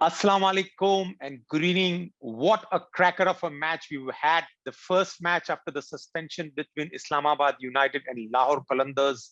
Assalamu alaikum and good evening. What a cracker of a match we had. The first match after the suspension between Islamabad United and Lahore Qalandars.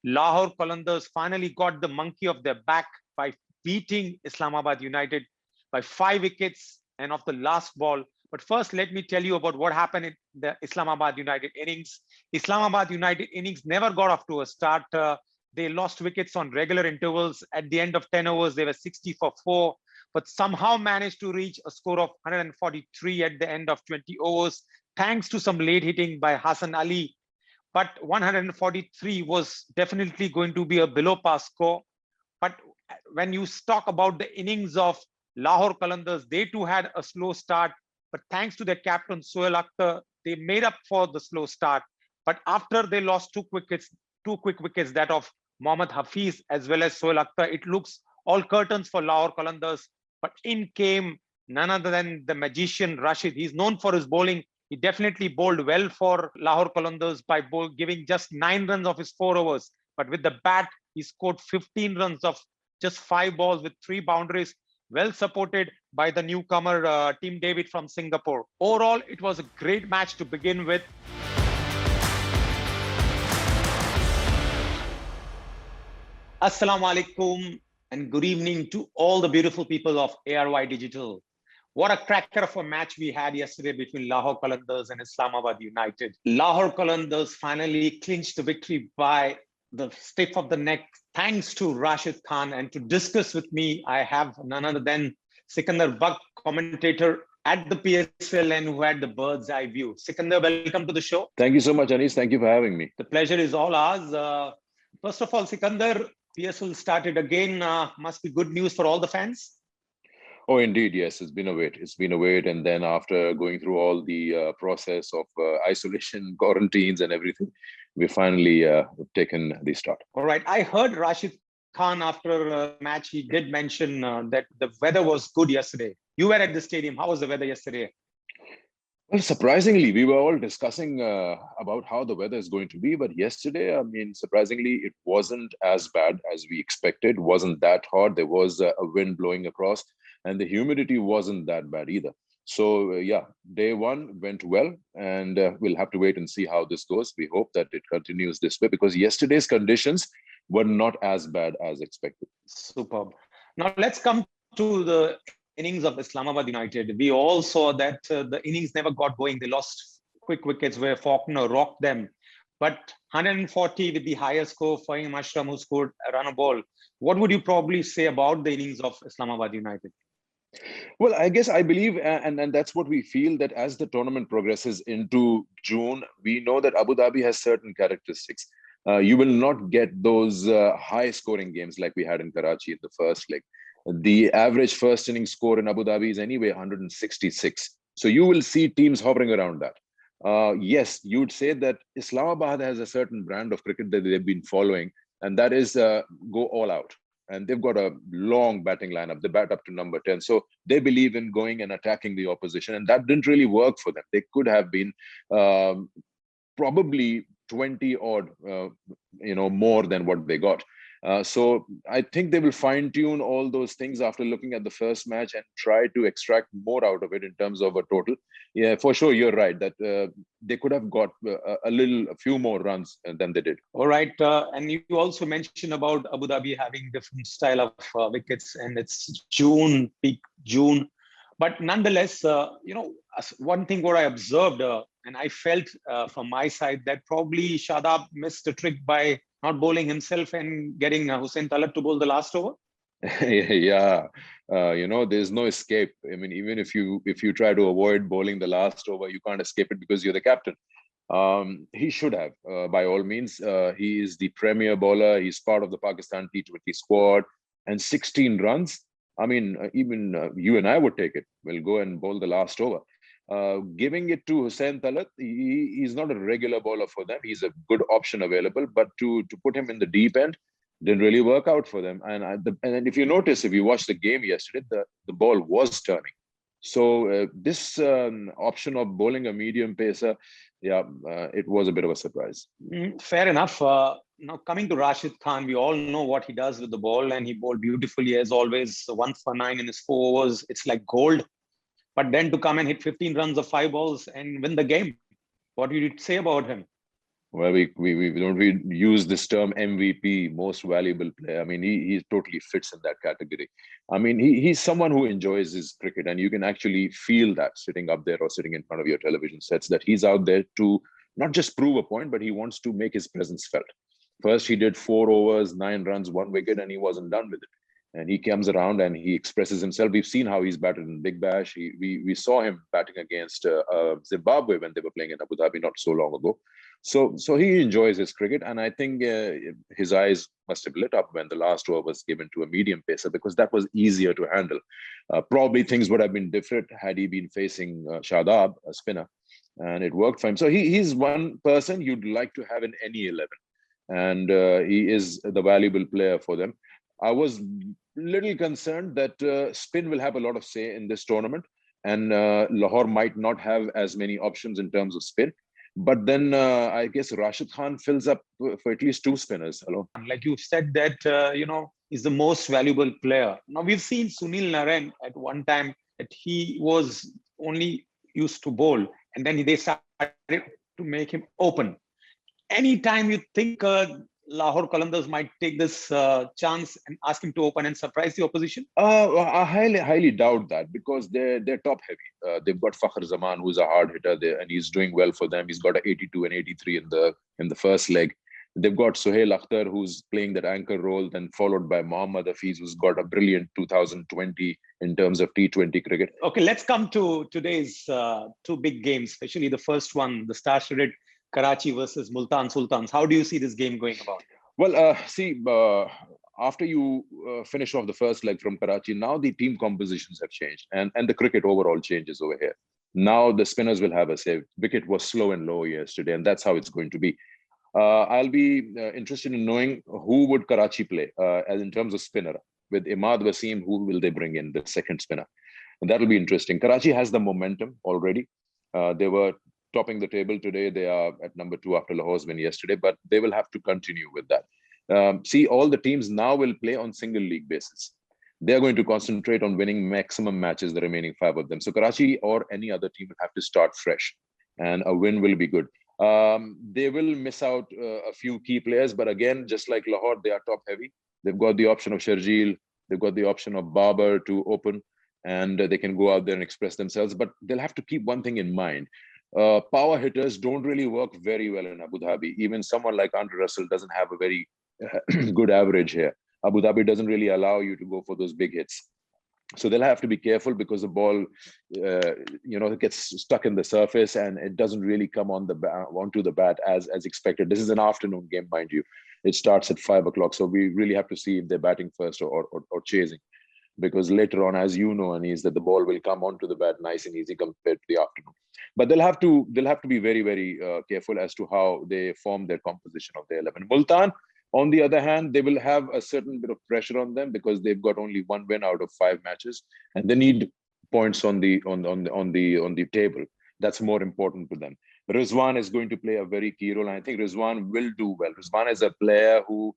Lahore Qalandars finally got the monkey off their back by beating Islamabad United by 5 wickets and off the last ball. But first, let me tell you about what happened in the Islamabad United innings. Islamabad United innings never got off to a start. They lost wickets on regular intervals. At the end of 10 overs, they were 60 for 4, but somehow managed to reach a score of 143 at the end of 20 overs, thanks to some late hitting by Hassan Ali. But 143 was definitely going to be a below par score. But when you talk about the innings of Lahore Qalandars, they too had a slow start. But thanks to their captain, Sohail Akhtar, they made up for the slow start. But after they lost two quick wickets, that of Mohammad Hafiz as well as Sohail Akhtar, it looks all curtains for Lahore Qalandars. But in came none other than the magician Rashid. He's known for his bowling. He definitely bowled well for Lahore Qalandars by giving just 9 runs of his 4 overs. But with the bat, he scored 15 runs of just 5 balls with 3 boundaries, well supported by the newcomer Team David from Singapore. Overall, it was a great match to begin with. Assalamu alaikum and good evening to all the beautiful people of ARY Digital. What a cracker of a match we had yesterday between Lahore Qalandars and Islamabad United. Lahore Qalandars finally clinched the victory by the stiff of the neck, thanks to Rashid Khan. And to discuss with me, I have none other than Sikander Bakht, commentator at the PSL and who had the bird's eye view. Sikander, welcome to the show. Thank you so much, Anis. Thank you for having me. The pleasure is all ours. First of all, Sikander, PSL started again. Must be good news for all the fans. Oh, indeed, yes. It's been a wait. It's been a wait. And then after going through all the process of isolation, quarantines and everything, we finally taken the start. All right. I heard Rashid Khan after a match, he did mention that the weather was good yesterday. You were at the stadium. How was the weather yesterday? Well, surprisingly, we were all discussing about how the weather is going to be. But yesterday, I mean, surprisingly, it wasn't as bad as we expected. It wasn't that hot. There was a wind blowing across and the humidity wasn't that bad either. So, yeah, day one went well and we'll have to wait and see how this goes. We hope that it continues this way because yesterday's conditions were not as bad as expected. Superb. Now, let's come to the innings of Islamabad United. We all saw that the innings never got going. They lost quick wickets where Faulkner rocked them. But 140 with the highest score, Fahim Ashram, who scored a run a ball. What would you probably say about the innings of Islamabad United? Well, I guess I believe, and that's what we feel, that as the tournament progresses into June, we know that Abu Dhabi has certain characteristics. You will not get those high-scoring games like we had in Karachi in the first leg. The average first inning score in Abu Dhabi is anyway 166. So you will see teams hovering around that. Yes, you would say that Islamabad has a certain brand of cricket that they've been following, and that is go all out. And they've got a long batting lineup. They bat up to number 10. So they believe in going and attacking the opposition. And that didn't really work for them. They could have been probably 20 odd, more than what they got. So I think they will fine tune all those things after looking at the first match and try to extract more out of it in terms of a total. Yeah, for sure, you're right that they could have got a few more runs than they did. All right. And you also mentioned about Abu Dhabi having different style of wickets and it's June, peak June. But nonetheless, one thing what I observed and I felt from my side that probably Shadab missed a trick by not bowling himself and getting Hussain Talat to bowl the last over. Yeah, there's no escape. I mean, even if you try to avoid bowling the last over, you can't escape it because you're the captain. He should have, by all means. He is the premier bowler. He's part of the Pakistan T20 squad, and 16 runs. I mean, even you and I would take it. We'll go and bowl the last over. Giving it to Hussain Talat, he's not a regular bowler for them. He's a good option available, but to put him in the deep end didn't really work out for them. And if you notice, if you watch the game yesterday, the ball was turning. So this option of bowling a medium pacer, it was a bit of a surprise. Fair enough. Now coming to Rashid Khan, we all know what he does with the ball, and he bowled beautifully as always. 1 for 9 in his 4 overs. It's like gold. But then to come and hit 15 runs of 5 balls and win the game, what would you say about him? Well, we use this term MVP, most valuable player. I mean, he totally fits in that category. I mean, he's someone who enjoys his cricket, and you can actually feel that sitting up there or sitting in front of your television sets, that he's out there to not just prove a point, but he wants to make his presence felt. First, he did 4 overs, 9 runs, 1 wicket, and he wasn't done with it. And he comes around and he expresses himself. We've seen how he's batted in Big Bash. We saw him batting against Zimbabwe when they were playing in Abu Dhabi not so long ago. So he enjoys his cricket, and I think his eyes must have lit up when the last over was given to a medium pacer, because that was easier to handle. Probably things would have been different had he been facing Shadab, a spinner, and it worked for him. So he's one person you'd like to have in any 11, and he is the valuable player for them. I was little concerned that spin will have a lot of say in this tournament, and Lahore might not have as many options in terms of spin. But then I guess Rashid Khan fills up for at least 2 spinners. Hello. Like you said that, is the most valuable player. Now we've seen Sunil Narine at one time that he was only used to bowl, and then they started to make him open. Anytime you think Lahore Qalandars might take this chance and ask him to open and surprise the opposition? I highly doubt that, because they're top heavy. They've got Fakhr Zaman, who's a hard hitter there, and he's doing well for them. He's got an 82 and 83 in the first leg. They've got Sohail Akhtar, who's playing that anchor role, then followed by Mohammad Hafiz, who's got a brilliant 2020 in terms of T20 cricket. Okay, let's come to today's 2 big games, especially the first one, the star-studded Karachi versus Multan Sultans. How do you see this game going about? Well, after you finish off the first leg from Karachi, now the team compositions have changed, and the cricket overall changes over here. Now the spinners will have a say. Wicket was slow and low yesterday, and that's how it's going to be. I'll be interested in knowing who would Karachi play as in terms of spinner. With Imad Wasim, who will they bring in, the second spinner? And that'll be interesting. Karachi has the momentum already. They were topping the table today. They are at number 2 after Lahore's win yesterday, but they will have to continue with that. All the teams now will play on single league basis. They're going to concentrate on winning maximum matches, the remaining 5 of them. So Karachi or any other team will have to start fresh, and a win will be good. They will miss out a few key players, but again, just like Lahore, they are top heavy. They've got the option of Sharjeel, they've got the option of Babar to open, and they can go out there and express themselves. But they'll have to keep one thing in mind. Power hitters don't really work very well in Abu Dhabi. Even someone like Andre Russell doesn't have a very good average here. Abu Dhabi doesn't really allow you to go for those big hits. So they'll have to be careful, because the ball, gets stuck in the surface and it doesn't really come onto the bat as expected. This is an afternoon game, mind you. It starts at 5 o'clock. So we really have to see if they're batting first or chasing. Because later on, as you know, Anis, that the ball will come onto the bat nice and easy compared to the afternoon. But they'll have to be very, very careful as to how they form their composition of the 11. Multan, on the other hand, they will have a certain bit of pressure on them, because they've got only 1 win out of 5 matches, and they need points on the table. That's more important to them. Rizwan is going to play a very key role, and I think Rizwan will do well. Rizwan is a player who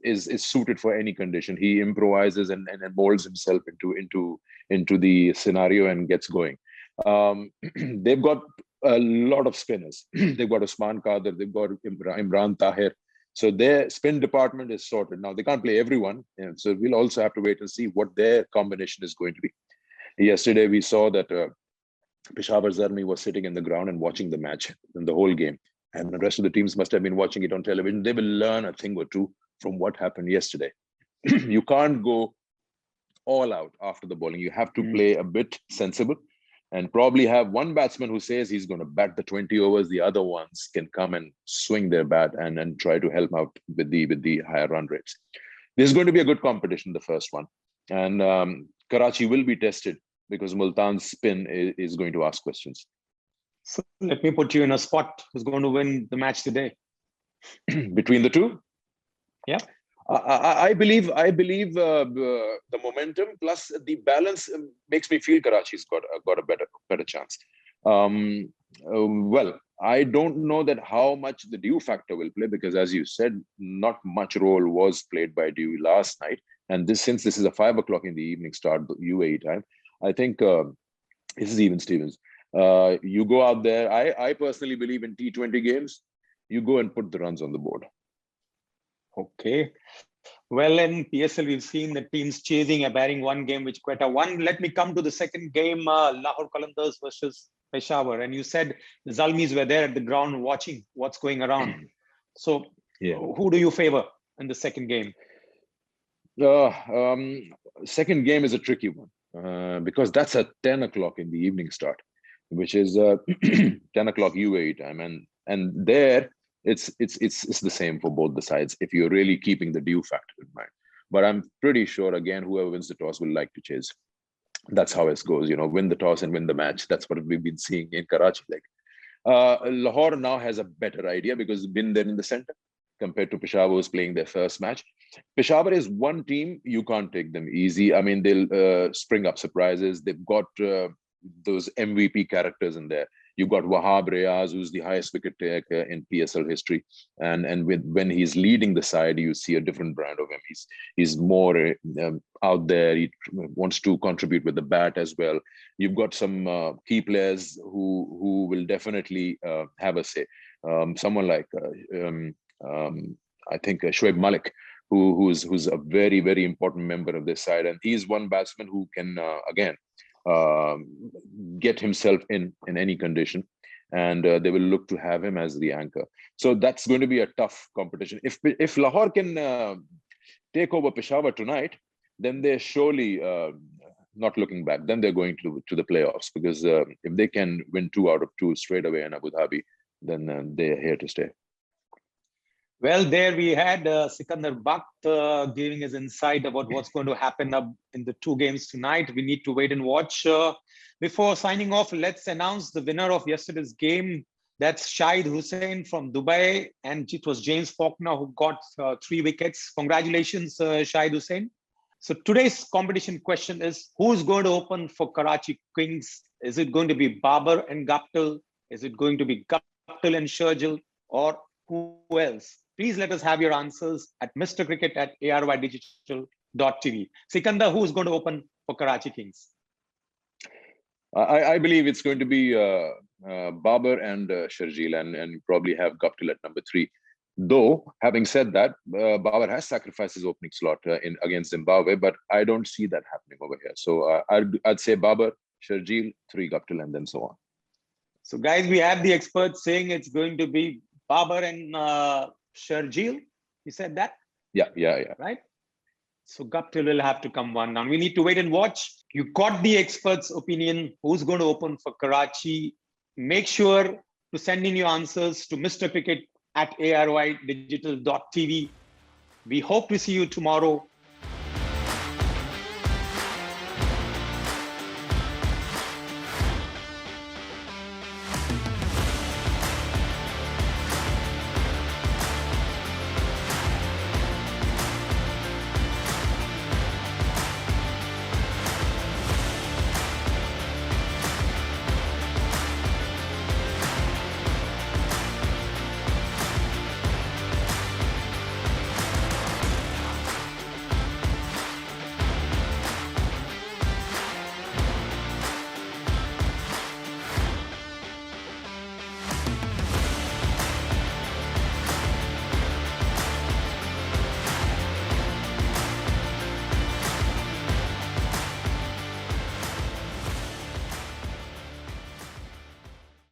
is suited for any condition. He improvises and molds himself into the scenario and gets going. They've got a lot of spinners. They've got Usman Qadir, they've got Imran Tahir. So their spin department is sorted. Now they can't play everyone, and so we'll also have to wait and see what their combination is going to be. Yesterday we saw that Peshawar Zarmi was sitting in the ground and watching the match in the whole game, and the rest of the teams must have been watching it on television. They will learn a thing or two from what happened yesterday. You can't go all out after the bowling. You have to play a bit sensible, and probably have one batsman who says he's going to bat the 20 overs. The other ones can come and swing their bat and try to help out with the higher run rates. This is going to be a good competition, the first one. And Karachi will be tested, because Multan's spin is going to ask questions. So let me put you in a spot. Who's going to win the match today? Between the two? Yeah. I believe the momentum plus the balance makes me feel Karachi's got a better chance. Well, I don't know that how much the dew factor will play, because as you said, not much role was played by dew last night. And since this is a 5 o'clock in the evening start, UAE time, I think this is even Stevens. You go out there. I personally believe in T20 games, you go and put the runs on the board. Okay. Well, in PSL, we've seen the teams chasing a barring one game, which Quetta won. Let me come to the second game, Lahore Qalandars versus Peshawar. And you said the Zalmis were there at the ground watching what's going around. So who do you favor in the second game? Second game is a tricky one because that's a 10 o'clock in the evening start, which is 10 o'clock UAE time. And there, it's the same for both the sides if you're really keeping the dew factor in mind. But I'm pretty sure, again, whoever wins the toss will like to chase. That's how it goes, win the toss and win the match. That's what we've been seeing in Karachi. Lahore now has a better idea because it's been there in the center compared to Peshawar, who's playing their first match. Peshawar is one team, you can't take them easy. I mean, they'll spring up surprises. They've got those MVP characters in there. You've got Wahab Riaz, who's the highest wicket taker in PSL history, and when he's leading the side, you see a different brand of him. He's more out there. He wants to contribute with the bat as well. You've got some key players who will definitely have a say. Someone like I think Shoaib Malik, who's a very, very important member of this side, and he's one batsman who can again get himself in any condition, and they will look to have him as the anchor. So that's going to be a tough competition. If Lahore can take over Peshawar tonight, then they're surely not looking back. Then they're going to the playoffs, because if they can win 2 out of 2 straight away in Abu Dhabi, then they're here to stay. Well, there we had Sikander Bakht giving his insight about what's going to happen in the 2 games tonight. We need to wait and watch. Before signing off, let's announce the winner of yesterday's game. That's Shahid Hussain from Dubai, and it was James Faulkner who got 3 wickets. Congratulations, Shahid Hussain. So today's competition question is, who's going to open for Karachi Kings? Is it going to be Babar and Guptill? Is it going to be Guptill and Shergill? Or who else? Please let us have your answers at mrcricket@aryddigital.tv. Sikander, who's going to open for Karachi Kings? I believe it's going to be Babar and Shergill, and probably have Guptill at number 3. Though, having said that, Babar has sacrificed his opening slot against Zimbabwe, but I don't see that happening over here. So I'd say Babar, Shergill, 3 Guptill, and then so on. So guys, we have the experts saying it's going to be Babar and Shergill. You said that? Yeah. Right? So Guptill will have to come one down. We need to wait and watch. You got the experts' opinion. Who's going to open for Karachi? Make sure to send in your answers to mrcricket@aryddigital.tv. We hope to see you tomorrow.